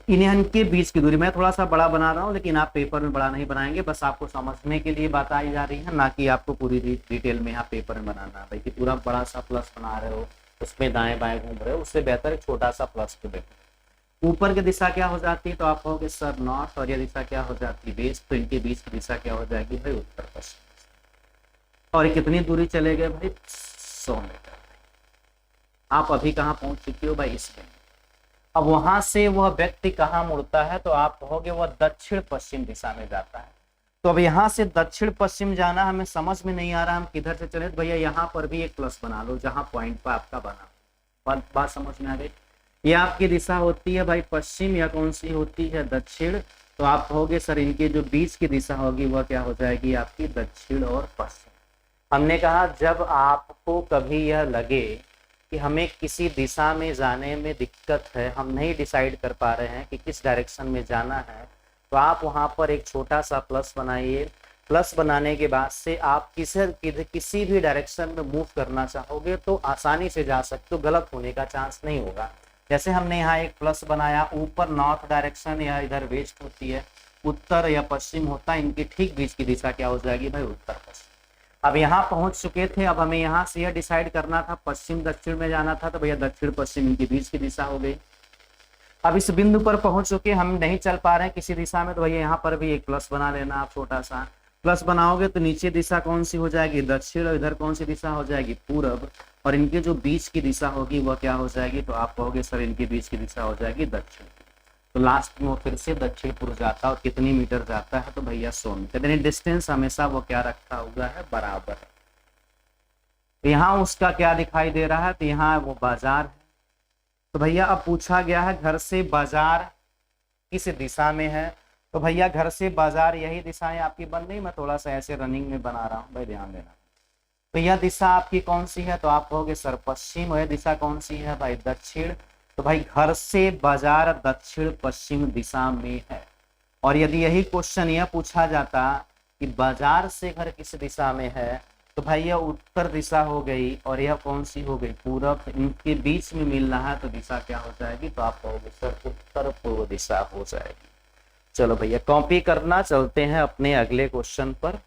इनके बीच की दूरी मैं थोड़ा सा बड़ा बना रहा हूँ, लेकिन आप पेपर में बड़ा नहीं बनाएंगे, बस आपको समझने के लिए बताई जा रही है, ना कि आपको पूरी डिटेल में यहाँ पेपर में बनाना। भाई कि पूरा बड़ा सा प्लस बना रहे हो, उसमें दाएं बाएं घूम रहे हो, उससे बेहतर एक छोटा सा प्लस को देखो। ऊपर की दिशा क्या हो जाती है, तो आप कहोगे सर नॉर्थ, और यह दिशा क्या हो जाती है वेस्ट, तो इनके बीच की दिशा क्या हो जाएगी भाई उत्तर पश्चिम। और कितनी दूरी चले गए भाई 100 मीटर। आप अभी कहाँ पहुंच चुके हो भाई इसमें। अब वहां से वह व्यक्ति कहाँ मुड़ता है, तो आप कहोगे वह दक्षिण पश्चिम दिशा में जाता है। तो अब यहाँ से दक्षिण पश्चिम जाना हमें समझ में नहीं आ रहा हम किधर से चले, तो भैया यहाँ पर भी एक प्लस बना लो जहाँ पॉइंट पर आपका बना। बात समझ में आ गई। ये आपकी दिशा होती है भाई पश्चिम, या कौन सी होती है दक्षिण। तो आप कहोगे सर इनके जो बीच की दिशा होगी वह क्या हो जाएगी आपकी दक्षिण और पश्चिम। हमने कहा जब आपको कभी यह लगे कि हमें किसी दिशा में जाने में दिक्कत है, हम नहीं डिसाइड कर पा रहे हैं कि किस डायरेक्शन में जाना है, तो आप वहां पर एक छोटा सा प्लस बनाइए। प्लस बनाने के बाद से आप किसी भी डायरेक्शन में मूव करना चाहोगे तो आसानी से जा सकते हो, गलत होने का चांस नहीं होगा। जैसे हमने यहाँ एक प्लस बनाया, ऊपर नॉर्थ डायरेक्शन या इधर वेस्ट होती है, उत्तर या पश्चिम होता है, इनके ठीक बीच की दिशा क्या हो जाएगी भाई उत्तर पश्चिम। अब यहाँ पहुंच चुके थे, अब हमें यहाँ से यह डिसाइड करना था पश्चिम दक्षिण में जाना था, तो भैया दक्षिण पश्चिम इनके बीच की दिशा हो गई। अब इस बिंदु पर पहुंच चुके, हम नहीं चल पा रहे हैं किसी दिशा में, तो भैया यहाँ पर भी एक प्लस बना लेना। आप छोटा सा प्लस बनाओगे तो नीचे दिशा कौन सी हो जाएगी दक्षिण, और इधर कौन सी दिशा हो जाएगी पूरब, और इनके जो बीच की दिशा होगी वह क्या हो जाएगी, तो आप कहोगे सर इनके बीच की दिशा हो जाएगी दक्षिण। तो लास्ट में वो फिर से दक्षिण पूर्व जाता है, और कितनी मीटर जाता है, तो भैया 100 मीटर। यानी डिस्टेंस हमेशा वो क्या रखा हुआ है बराबर। यहाँ उसका क्या दिखाई दे रहा है, तो यहाँ वो बाजार है। तो भैया अब पूछा गया है घर से बाजार किस दिशा में है। तो भैया घर से बाजार यही दिशाएं आपकी बन रही, मैं थोड़ा सा ऐसे रनिंग में बना रहा हूँ भाई, ध्यान देना। तो यह दिशा आपकी कौन सी है, तो आप कहोगे सर पश्चिम, और यह दिशा कौन सी है भाई, दक्षिण। तो भाई घर से बाजार दक्षिण पश्चिम दिशा में है। और यदि यही क्वेश्चन यह पूछा जाता कि बाजार से घर किस दिशा में है, तो भाई यह उत्तर दिशा हो गई और यह कौन सी हो गई, पूरब। इनके बीच में मिल रहा है तो दिशा क्या हो जाएगी, तो आप कहोगे सर उत्तर पूर्व दिशा हो जाएगी। चलो भैया कॉपी करना, चलते हैं अपने अगले क्वेश्चन पर।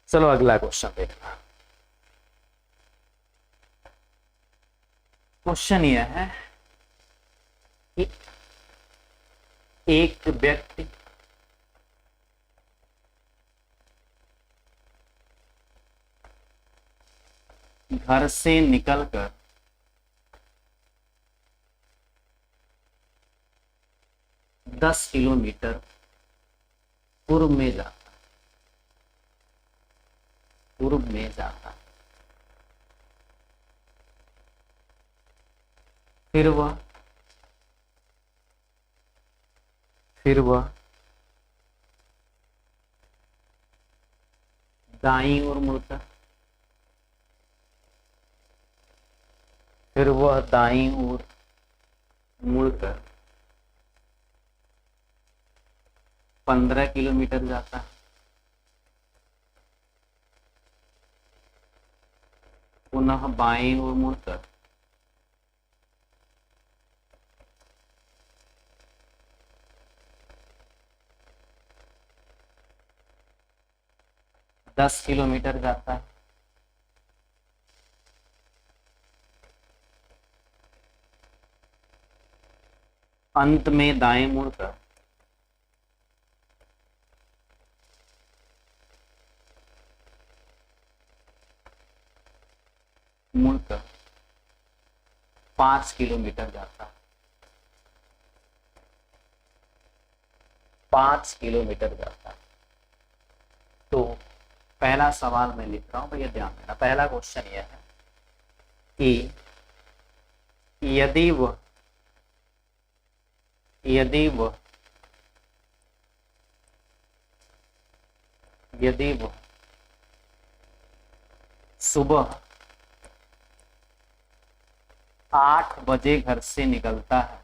चलो अगला क्वेश्चन देखना। क्वेश्चन यह है कि एक व्यक्ति घर से निकलकर 10 किलोमीटर पूर्व में जाता, पूर्व में जाता, फिर वह दाईं ओर मुड़ता, फिर वह दाईं ओर मुड़कर 15 किलोमीटर जाता है, पुनः बाईं ओर मुड़कर 10 किलोमीटर जाता है, अंत में दाएं मुड़कर 5 किलोमीटर जाता है, 5 किलोमीटर जाता है। तो पहला सवाल मैं लिख रहा हूं भैया, ध्यान देना। पहला क्वेश्चन यह है कि यदि वह सुबह 8 बजे घर से निकलता है,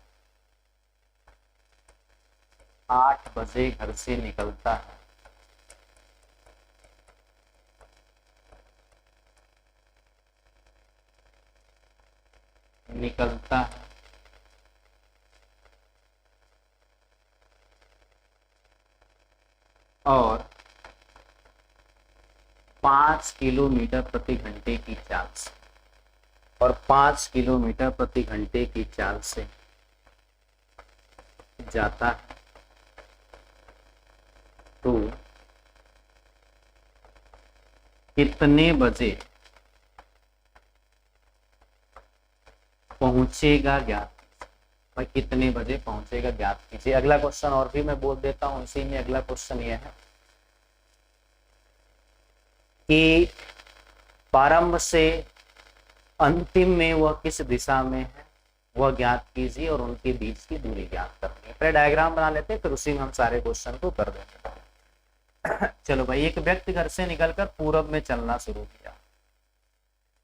8 बजे घर से निकलता है, और 5 किलोमीटर प्रति घंटे की चाल से, और 5 किलोमीटर प्रति घंटे की चाल से जाता है, तो कितने बजे पहुंचेगा ज्ञात, भाई कितने बजे पहुंचेगा ज्ञात कीजिए। अगला क्वेश्चन और भी मैं बोल देता हूं, इसी में अगला क्वेश्चन यह है कि प्रारंभ से अंतिम में वह किस दिशा में है, वह ज्ञात कीजिए और उनके बीच की दूरी ज्ञात करनी है। पहले डायग्राम बना लेते हैं, फिर उसी में हम सारे क्वेश्चन को कर देंगे। चलो भाई, एक व्यक्ति घर से निकलकर पूरब में चलना शुरू किया,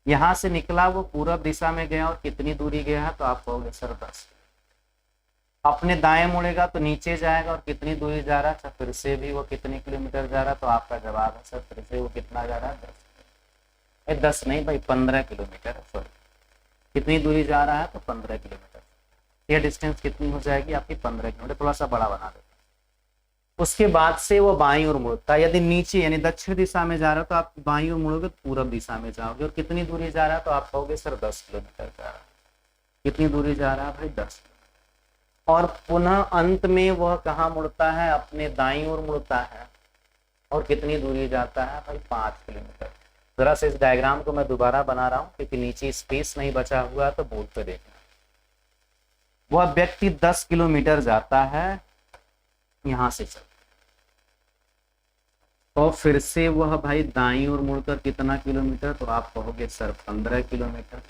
यहां से निकला, वो पूरब दिशा में गया और कितनी दूरी गया है, तो आप कहोगे सर 10। अपने दाएं मुड़ेगा तो नीचे जाएगा और कितनी दूरी जा रहा है, अच्छा फिर से भी वो कितने किलोमीटर जा रहा है, तो आपका जवाब है सर फिर से वो कितना जा रहा है, 10। 10 नहीं भाई 15 किलोमीटर, सॉरी कितनी दूरी जा रहा है, तो 15 किलोमीटर। यह डिस्टेंस कितनी हो जाएगी आपकी, 15 किलोमीटर। थोड़ा सा बड़ा बना देते। उसके बाद से वो बाईं ओर मुड़ता है, यदि नीचे यानी दक्षिण दिशा में जा रहा है तो आप बाईं ओर मुड़ोगे तो पूरब दिशा में जाओगे, और कितनी दूरी जा रहा है, तो आप कहोगे सर 10 किलोमीटर जा रहा है। कितनी दूरी जा रहा है भाई, 10। और पुनः अंत में वह कहाँ मुड़ता है, अपने दाईं ओर मुड़ता है, और कितनी दूरी जाता है भाई, 5 किलोमीटर। जरा से इस डायग्राम को मैं दोबारा बना रहा हूँ क्योंकि नीचे स्पेस नहीं बचा हुआ है, तो बोर्ड पे देखना। वह व्यक्ति 10 किलोमीटर जाता है यहां से चल, और फिर से वह भाई दाईं ओर मुड़कर कितना किलोमीटर, तो आप कहोगे सर 15 किलोमीटर।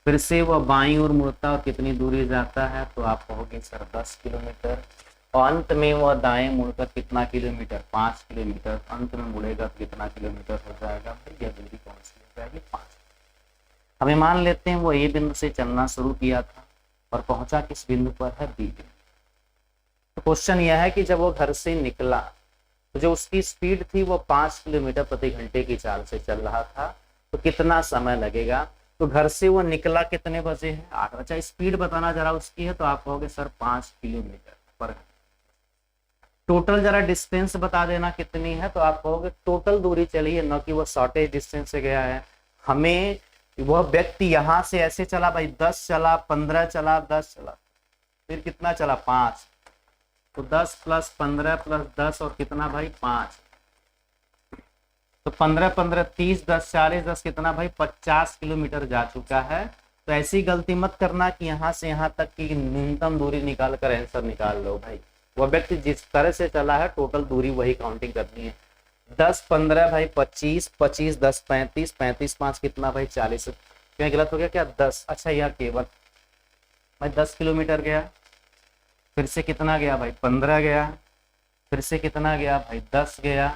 फिर से वह बाईं ओर मुड़ता और कितनी दूरी जाता है, तो आप कहोगे सर 10 किलोमीटर। और अंत में वह दाएं मुड़कर कितना किलोमीटर, 5 किलोमीटर। अंत में मुड़ेगा तो कितना किलोमीटर हो जाएगा भाई, यह दूरी कौन सी हो जाएगी, 5। हमें मान लेते हैं वो ए बिंदु से चलना शुरू किया था और पहुंचा किस बिंदु पर है, बी बिंदु। तो क्वेश्चन यह है कि जब वो घर से निकला तो जो उसकी स्पीड थी वो 5 किलोमीटर प्रति घंटे की चाल से चल रहा था, तो कितना समय लगेगा। तो घर से वो निकला कितने बजे है, 8। अच्छा स्पीड बताना जरा उसकी है, तो आप कहोगे सर 5 किलोमीटर पर घंटे। टोटल जरा डिस्टेंस बता देना कितनी है, तो आप कहोगे टोटल दूरी चली है, न कि वो शॉर्टेज डिस्टेंस से गया है। हमें वह व्यक्ति यहां से ऐसे चला भाई, 10 चला, 15 चला, 10 चला, फिर कितना चला, 5। तो 10 + 15 + 10 और कितना भाई, 5। तो 15 15 30 10 40 10 कितना भाई, 50 किलोमीटर जा चुका है। तो ऐसी गलती मत करना कि यहाँ से यहाँ तक की न्यूनतम दूरी निकाल कर आंसर निकाल लो भाई। वह व्यक्ति जिस तरह से चला है टोटल दूरी वही काउंटिंग करनी है। 10 15 भाई 25, 25 10 35, 35 5 कितना भाई, 40। क्या गलत हो गया क्या, 10। अच्छा यह केवल भाई 10 किलोमीटर गया, फिर से कितना गया भाई, 15 गया, फिर से कितना गया भाई, 10 गया,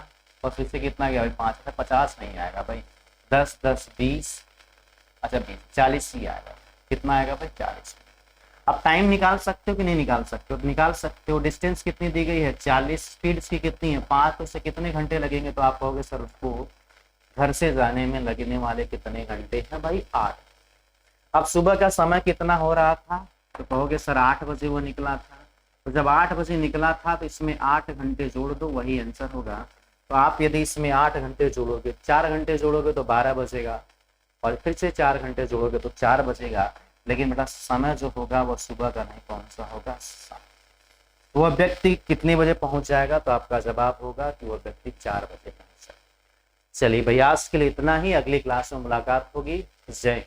और फिर से कितना गया भाई, 5। 50 नहीं आएगा भाई, 10 10 20, अच्छा 20, 40 ही आएगा। कितना आएगा भाई, 40। अब टाइम निकाल सकते हो कि नहीं निकाल सकते हो, निकाल सकते हो। डिस्टेंस कितनी दी गई है, 40, स्पीड की कितनी है, 5, तो उससे कितने घंटे लगेंगे, तो आप कहोगे सर उसको घर से जाने में लगने वाले कितने घंटे हैं भाई, 8। अब सुबह का समय कितना हो रहा था, तो कहोगे सर 8 बजे वो निकला था। तो जब 8 बजे निकला था तो इसमें 8 घंटे जोड़ दो, वही आंसर होगा। तो आप यदि इसमें 8 घंटे जोड़ोगे, 4 घंटे जोड़ोगे तो 12 बजेगा, और फिर से 4 घंटे जोड़ोगे तो 4 बजेगा। लेकिन बेटा समय जो होगा वो सुबह का नहीं, कौन सा होगा, शाम। वह व्यक्ति कितने बजे पहुंच जाएगा, तो आपका जवाब होगा कि वह व्यक्ति 4 बजे पहुंच जाएगा। चलिए भैया आज के लिए इतना ही, अगली क्लास में मुलाकात होगी। जय हिंद।